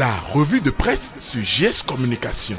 La revue de presse sur GS Communication.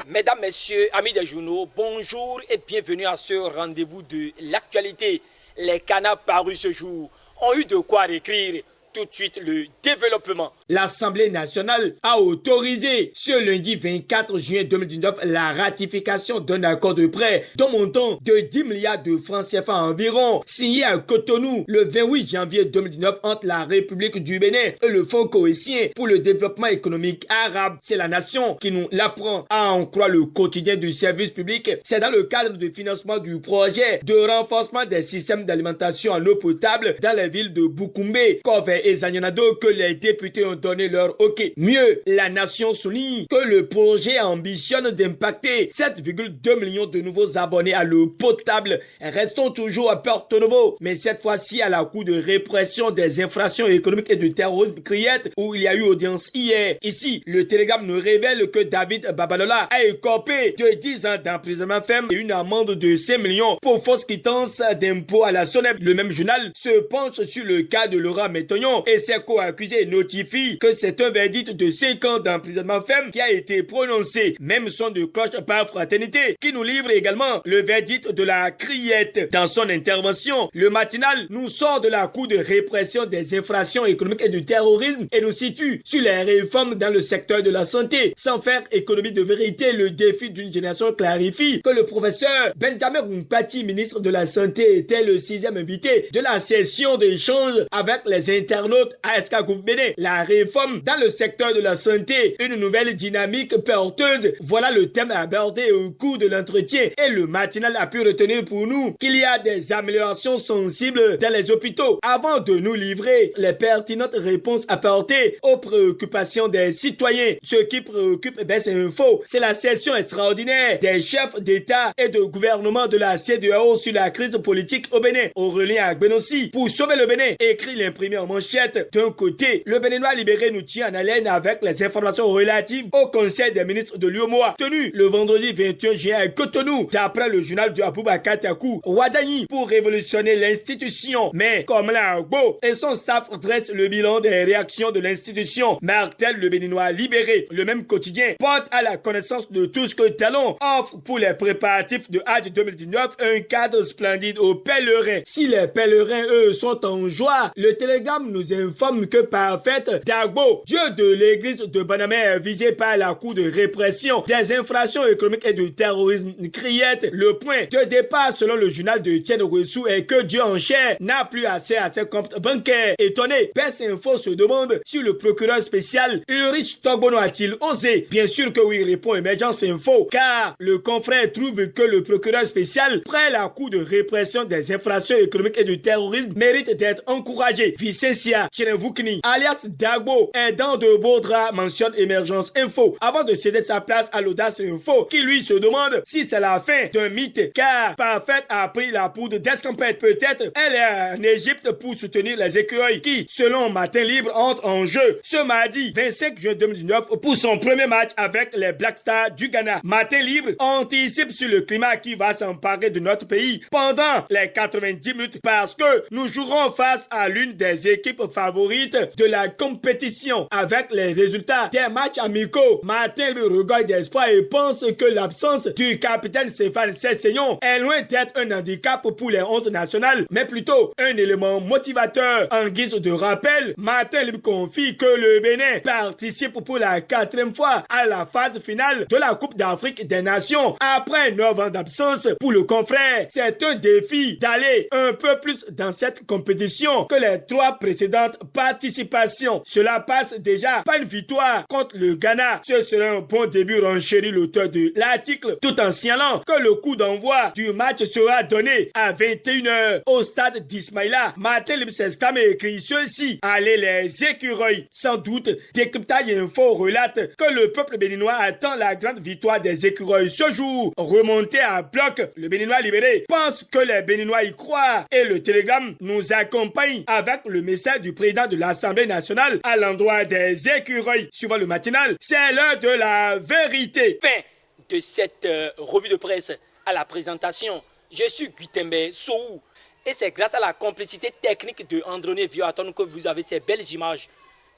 Mesdames, Messieurs, amis des journaux, bonjour et bienvenue à ce rendez-vous de l'actualité. Les canards parus ce jour ont eu de quoi écrire. Tout de suite, le développement. L'Assemblée nationale a autorisé ce lundi 24 juin 2019 la ratification d'un accord de prêt d'un montant de 10 milliards de francs CFA environ, signé à Cotonou le 28 janvier 2019 entre la République du Bénin et le Fonds cohésien pour le développement économique arabe. C'est la nation qui nous l'apprend, à en croire le quotidien du service public. C'est dans le cadre du financement du projet de renforcement des systèmes d'alimentation en eau potable dans les villes de Boukoumbe, Kové et Zanyonado que les députés ont donné leur OK. Mieux, la nation souligne que le projet ambitionne d'impacter 7,2 millions de nouveaux abonnés à l'eau potable. Restons toujours à Porto Novo, mais cette fois-ci à la coup de répression des infractions économiques et du terrorisme criette où il y a eu audience hier. Ici, le télégramme nous révèle que David Babalola a écopé de 10 ans d'emprisonnement ferme et une amende de 5 millions pour fausse quittance d'impôt à la SONEP. Le même journal se penche sur le cas de Laura Métognon et ses co-accusés notifient que c'est un verdict de 5 ans d'emprisonnement ferme qui a été prononcé. Même son de cloche par fraternité qui nous livre également le verdict de la criette. Dans son intervention, le matinal nous sort de la cour de répression des infractions économiques et du terrorisme et nous situe sur les réformes dans le secteur de la santé. Sans faire économie de vérité, le défi d'une génération clarifie que le professeur Benjamin Rumpati, ministre de la Santé, était le 6e invité de la session d'échange avec les internautes à Escagouv Bénin. La réforme dans le secteur de la santé, une nouvelle dynamique porteuse. Voilà le thème abordé au cours de l'entretien et le matinal a pu retenir pour nous qu'il y a des améliorations sensibles dans les hôpitaux avant de nous livrer les pertinentes réponses apportées aux préoccupations des citoyens. Ce qui préoccupe BS Info, c'est la session extraordinaire des chefs d'État et de gouvernement de la CEDEAO sur la crise politique au Bénin. Aurélien Agbenossi, pour sauver le Bénin, écrit l'imprimé en manchette. D'un côté, le Béninois libéré nous tient en haleine avec les informations relatives au Conseil des ministres de l'UOMOA tenu le vendredi 21 juin à Cotonou. D'après le journal de Aboubakar Takou, Ouadani pour révolutionner l'institution. Mais comme l'Agbo et son staff dressent le bilan des réactions de l'institution, martèle le Béninois libéré. Le même quotidien porte à la connaissance de tout ce que Talon offre pour les préparatifs de Hajj 2019 un cadre splendide aux pèlerins. Si les pèlerins, eux, sont en joie, le télégramme nous informe que Parfait Dagbo, dieu de l'église de Banamé, visé par la cour de répression des infractions économiques et du terrorisme criette. Le point de départ selon le journal de Tienne Ressou est que Dieu en chair n'a plus accès à ses comptes bancaires. Étonné, PES Info se demande si le procureur spécial Ulrich Togbono a-t-il osé. Bien sûr que oui, répond Émergence Info, car le confrère trouve que le procureur spécial près la cour de répression des infractions économiques et du terrorisme mérite d'être encouragé. Vicentia Tchenevukni, alias Dagbo, aidant de Baudra, mentionne Émergence Info, avant de céder sa place à l'Audace Info, qui lui se demande si c'est la fin d'un mythe, car Parfait a pris la poudre d'escampette. Peut-être elle est en Égypte pour soutenir les écureuils qui, selon Matin Libre, entrent en jeu ce mardi 25 juin 2019 pour son premier match avec les Black Stars du Ghana. Matin Libre anticipe sur le climat qui va s'emparer de notre pays pendant les 90 minutes parce que nous jouerons face à l'une des équipes favorites de la compétition. Avec les résultats des matchs amicaux, Martin Libre regagne d'espoir et pense que l'absence du capitaine Stéphane Sessignon est loin d'être un handicap pour les 11 nationales, mais plutôt un élément motivateur. En guise de rappel, Martin Libre confie que le Bénin participe pour la 4e fois à la phase finale de la Coupe d'Afrique des Nations après 9 ans d'absence. Pour le confrère, c'est un défi d'aller un peu plus dans cette compétition que les 3 précédentes participations. Cela passe déjà par une victoire contre le Ghana. Ce serait un bon début, renchérit l'auteur de l'article, tout en signalant que le coup d'envoi du match sera donné à 21h au stade d'Ismaïla. Martin Libre s'exclame et écrit ceci: allez les écureuils. Sans doute, Décryptage Info relate que le peuple béninois attend la grande victoire des écureuils ce jour. Remonté à bloc, le Béninois libéré pense que les Béninois y croient et le télégramme nous accompagne avec le message du président de l'Assemblée nationale à l'endroit des écureuils. Suivant le matinal, c'est l'heure de la vérité. Fin de cette revue de presse. À la présentation, je suis Guitembe Soou et c'est grâce à la complicité technique de Androné Vioaton que vous avez ces belles images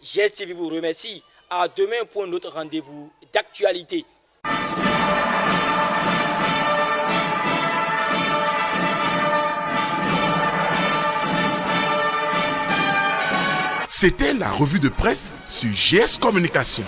GSTV vous remercie. À demain pour un autre rendez-vous d'actualité. C'était la revue de presse sur GS Communication.